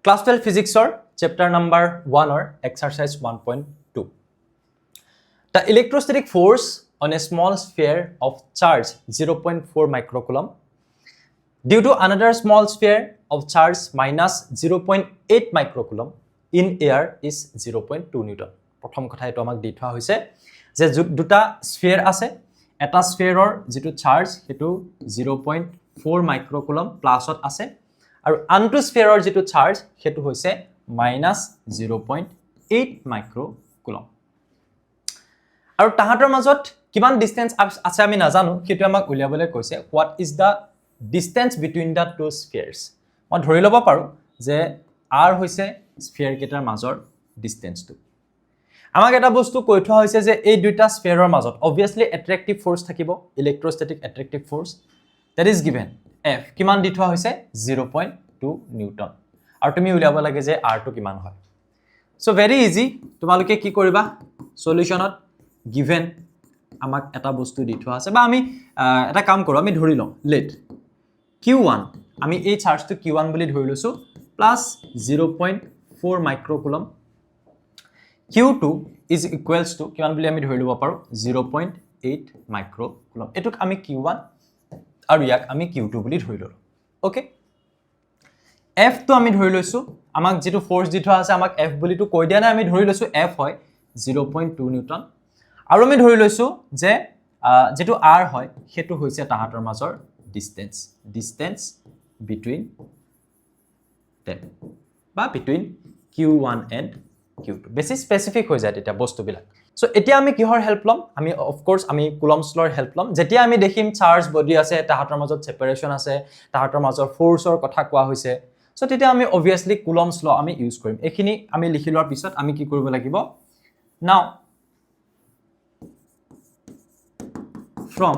Class 12 Physics or chapter number 1 or exercise 1.2. The electrostatic force on a small sphere of charge 0.4 microcoulomb due to another small sphere of charge minus 0.8 microcoulomb in air is 0.2 Newton. প্ৰথম কথা এটো আমাক দি থোৱা হৈছে যে দুটা sphere আছে এটা স্ফিয়াৰৰ যেটো চাৰ্জ হেতু 0.4 মাইক্ৰোকুলম প্লাসত আছে আৰু আনটো স্ফিয়াৰৰ যেটো চাৰ্জ হেতু হৈছে -0.8 মাইক্ৰোকুলম আৰু তাহাতৰ মাজত কিমান ডিসটেন্স আছে আমি নাজানো কিটো আমাক উলিয়াবলৈ কৈছে what is the distance between the two spheres মই ধৰি লব পাৰো যে r হৈছে স্ফিয়াৰ কেটাৰ মাজৰ ডিসটেন্সটো আমাক এটা বস্তু কৈ থোৱা হৈছে যে এই দুটা স্ফিয়াৰৰ মাজত obviously attractive force থাকিব electrostatic attractive force that is given f কিমান দি থোৱা হৈছে 0.2 নিউটন আৰু তুমি উলিয়াব লাগে যে r টো কিমান হয় so very easy তোমালোকে কি কৰিবা সলিউশনত given আমাক এটা বস্তু দি থোৱা আছে বা আমি এটা কাম কৰো আমি ধৰি লও let q1 আমি এই চাৰ্জটো q1 বুলি ধৰি লৈছো plus 0.4 মাইক্ৰোকুলম q2 is equals to কিমান বুলি আমি ধৰি লব পাৰো 0.8 মাইক্ৰোকুলম এটুক আমি q1 আৰু ইয়াক আমি q2 বুলি ধৰি ললো ওকে f তো আমি ধৰি লৈছো আমাক যেটো ফোৰ্স দি থোৱা আছে আমাক f বুলি তো কৈ দিয়া না আমি ধৰি লৈছো f হয় 0.2 নিউটন আৰু আমি ধৰি লৈছো যে যেটো r হয় হেতু হৈছে তাহাতৰ মাজৰ distance between them বা between q1 and q2 বেছি স্পেসিফিক হৈ যায় এটা বস্তু বিলাক সো এতিয়া আমি কিহৰ হেল্প লম আমি অফ কোৰ্স আমি কুলম্বস লৰ হেল্প লম যেতিয়া আমি দেখিম চাৰ্জ বডি আছে তাহাতৰ মাজত সেপাৰেশন আছে তাহাতৰ মাজৰ ফোৰ্সৰ কথা কোৱা হৈছে সো তেতিয়া আমি obviously কুলম্বস ল আমি ইউজ কৰিম এখিনি আমি লিখি লোৱাৰ পিছত আমি কি কৰিব লাগিব নাও from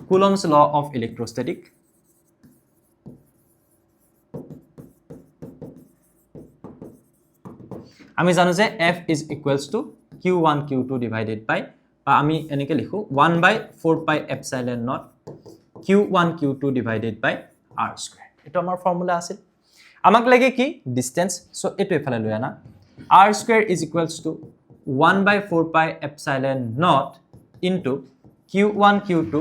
Coulomb's law of electrostatic আমি জানো যে f is equals to q1 q2 divided by বা আমি এনেকে লিখো 1 by 4 pi epsilon naught q1 q2 divided by r square এটা আমাৰ ফৰ্মুলা আছিল আমাক লাগে কি ডিসটেন্স সো এটো এফালে লৈ আনা r square is equals to 1 by 4 pi epsilon naught into q1 q2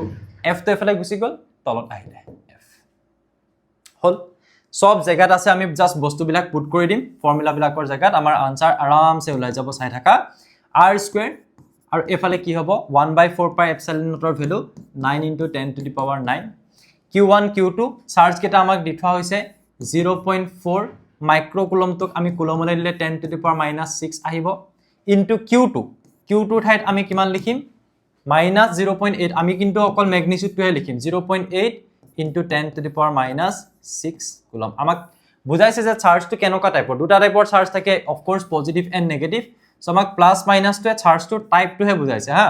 f তো এফালে গুছি গল তলত আহিলে f হল সব জায়গাত আছে আমি জাস্ট বস্তু বিলাক পুট কৰি দিম ফৰ্মুলা বিলাকৰ জায়গাত আমাৰ আনসাৰ আৰাম সে ওলাই যাব চাই থাকা r square আৰু এফালে কি হ'ব 1 by 4 pi epsilon naught ৰ value 9 into 10 to the power 9 q1 q2 charge কেটা আমাক দি থোৱা হৈছে 0.4 মাইক্ৰোকুলম তোক আমি কুলমলৈ দিলে 10 to the power -6 আহিব into q2 ঠাইত আমি কিমান লিখিম -0.8 আমি কিন্তু অকল ম্যাগনিটিউডটোহে লিখিম 0.8 into 10 to the power -6 coulomb আমাক বুজাইছে যে চাৰ্জটো কেনেকুৱা টাইপৰ দুটা টাইপৰ চাৰ্জ থাকে of course positive and negative so আমাক প্লাস মাইনাস টো চাৰ্জটো টাইপটোহে বুজাইছে হা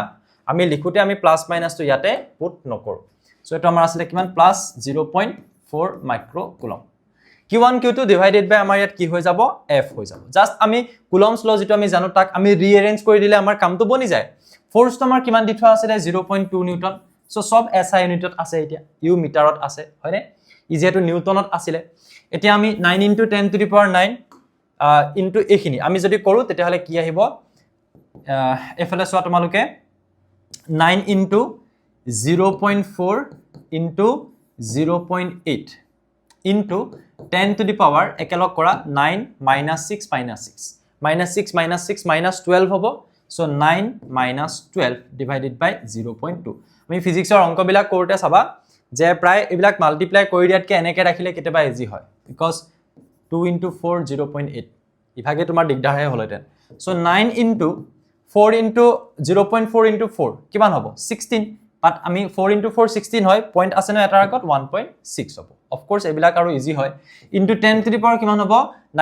আমি লিখোতে আমি প্লাস মাইনাস টো ইয়াতে পুট নকৰো সো এটা আমাৰ আছিল কিমান plus 0.4 মাইক্ৰোকুলম q1 q2 divided by আমাৰ ইয়াত কি হৈ যাব f হৈ যাব জাস্ট আমি কুলম্বস ল যেটো আমি জানো তাক আমি ৰিএৰেঞ্জ কৰি দিলে আমাৰ কামটো বনি যায় ফোৰ্স তো আমাৰ কিমান দি থোৱা আছে 0.2 নিউটন সো সব SI ইউনিটত আছে এতিয়া ইউ মিটাৰত আছে হয়নে ই যেটো নিউটনত আছিল এতিয়া আমি 9 into 10 to the power 9 into এখিনি আমি যদি কৰো তেতিয়া হলে কি আহিব এফালে সোৱা তোমালোকে 9 into 0.4 into 0.8 into 10 to the power একেলগ কৰা 9 -6 -6 -12 হ'ব so 9 -12 divided by 0.2 আমি ফিজিক্সৰ অংক বিলাক কৰোতে চাবা যে প্ৰায় এবিলাক মাল্টিপ্লাই কৰি দিয়াতকে এনেকে ৰাখিলে কেতেবা ইজি হয় because 2 into 4 0.8 ইভাগে তোমাৰ দিগদাৰ হে হলতেন so 9 into 4 into 0.4 into 4 কিমান হ'ব 16 বাট আমি 4 into 4 16 হয় পইণ্ট আছে ন এটাৰ আগত 1.6 হ'ব অফ কোৰ্স এবিলাক আৰু ইজি হয় into 10 to the power কিমান হ'ব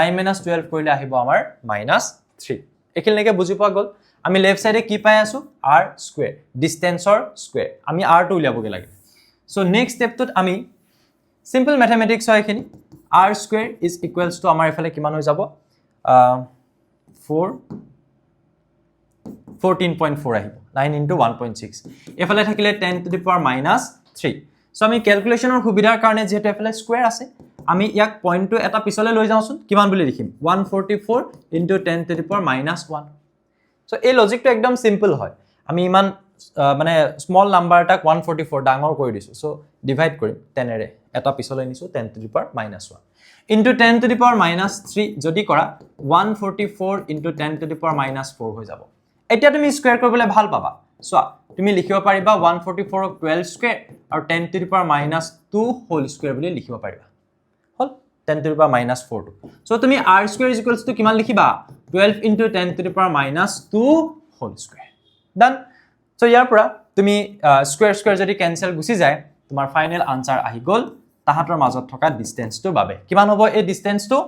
9 - 12 কৰিলে আহিব আমাৰ -3 এখিলনেকে বুজি পোৱা গল আমি লেফট সাইডে কি পাই আছো r স্কয়াৰ ডিসটেন্সৰ স্কয়াৰ আমি r টো উলিয়াবগে লাগে সো নেক্সট স্টেপ টুত আমি সিম্পল ম্যাথমেটিক্স হয় এখিনি r square is equals to আমাৰ এফালে কিমান হৈ যাব 14.4 আহিব 9 into 1.6 এফালে থাকিলে 10 to the power -3 সো আমি ক্যালকুলেশনৰ সুবিধাৰ কাৰণে যেহেতু এফালে স্কয়াৰ আছে আমি ইয়াক পইণ্টটো এটা পিছলে লৈ যাওঁচোন কিমান বুলি লিখিম 144 into 10 to the power minus 1 so এই লজিকটো একদম সিম্পল হয় আমি ইমান মানে স্মল নাম্বাৰ এটাক 144 ডাঙৰ কৰি দিছো সো ডিভাইড কৰিম 10 এৰে এটা পিছলে নিছো 10 to the power minus 1 into 10 to the power minus 3 যদি কৰা 144 into 10 to the power minus 4 হৈ যাব এতিয়া তুমি স্কয়াৰ কৰিবলৈ ভাল পাবা সো তুমি লিখিব পাৰিবা 144 ক 12 স্কয়াৰ আৰু 10 to the power minus 2 whole square বুলি লিখিব পাৰিবা হল 10 to the power minus 4 so তুমি r square is equals to কিমান লিখিবা 12 into 10 to the power minus 2 whole square done so ইয়াৰ পৰা তুমি স্কয়াৰ স্কয়াৰ যদি ক্যান্সেল গুছি যায় তোমাৰ ফাইনাল আনসাৰ আহি গল তাহাতৰ মাজত থকা ডিসটেন্সটো বাবে কিমান হ'ব এই ডিসটেন্সটো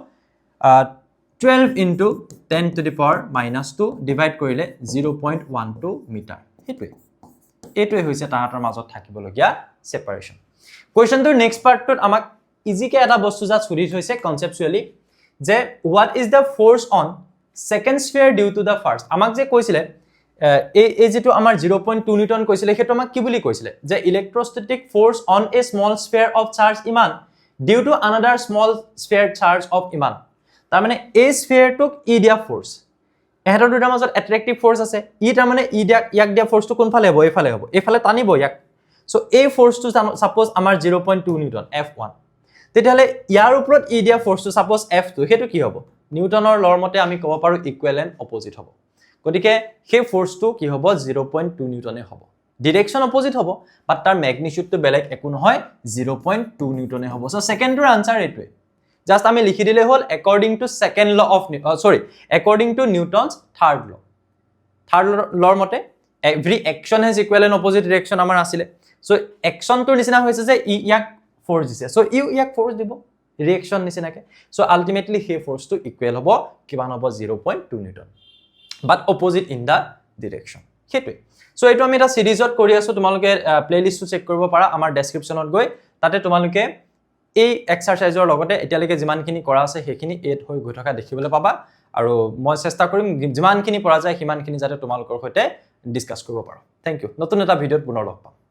12 into 10 to the power minus 2 divide কৰিলে 0.12 মিটাৰ এটোৱে হৈছে তাহাতৰ মাজত থাকিবলগিয়া সেপাৰেশন কোৱেশ্চনটোৰ নেক্সট পাৰ্টটোত আমাক ইজিকে এটা বস্তু যা সুৰি হৈছে কনসেপচুয়ালি যে what is the force on second sphere due to the first আমাক যে কৈছিলে এই যেটো আমাৰ 0.2 নিউটন কৈছিলে হেতু আমাক কি বুলি কৈছিলে যে electrostatic force on a small sphere of charge ইমান due to another small sphere charge of ইমান তাৰ মানে এই স্ফিয়াৰটোক ই দিয়া ফোৰ্স এহেতৰ দুটাৰ মাজত অ্যাট্ৰাক্টিভ ফোৰ্স আছে ই তাৰ মানে ই ইয়াক দিয়া ফোর্সটো কোনফালে হ'ব এইফালে টানিব ইয়াক সো এই ফোর্সটো সাপোজ আমাৰ 0.2 নিউটন F1 তেতিয়ালে ইয়াৰ ওপৰত ই দিয়া ফোৰ্সটো সাপোজ F2 হেতু কি হ'ব নিউটনৰ লৰ মতে আমি ক'ব পাৰো ইকুৱেল এণ্ড অপোজিট হ'ব গতিকে সেই ফোৰ্সটো কি হ'ব 0.2 নিউটনে হ'ব ডাইৰেকশন অপোজিট হ'ব বাট তাৰ ম্যাগনিটিউডটো বেলেগ একো নহয় 0.2 নিউটনে হ'ব সো সেকেন্ডৰ আনসাৰ এটোৱে জাস্ট আমি লিখি দিলে হল according to second law of according to Newton's third law মতে every action has equal and opposite reaction আমাৰ আছিলে সো action টোৰ নিচিনা হৈছে যে ইয়াক ফোৰ্স দিছে সো ইয়াক ফোৰ্স দিব ৰিএকশন নিচিনাকে সো আলটিমেটলি সেই ফোৰ্সটো ইকুৱেল হ'ব কিমান হ'ব 0.2 newton but opposite in the direction হেতুৱে সো এটো আমি এটা সিৰিজত কৰি আছো তোমালোকে প্লেলিস্টটো চেক কৰিব পাৰা আমাৰ ডেসক্ৰিপচনত গৈ তাতে তোমালোকে এই এক্সাৰসাইজৰ লগতে এতিয়ালৈকে যিমানখিনি কৰা আছে হেখিনি এড হৈ গৈ থকা দেখিবলৈ পাবা আৰু মই চেষ্টা কৰিম যিমানখিনি পৰা যায় হিমানখিনি যাতে তোমালোকৰ সৈতে ডিসকাস কৰিব পাৰো থ্যাংক ইউ নতুন এটা ভিডিওত পুনৰ লগ পাম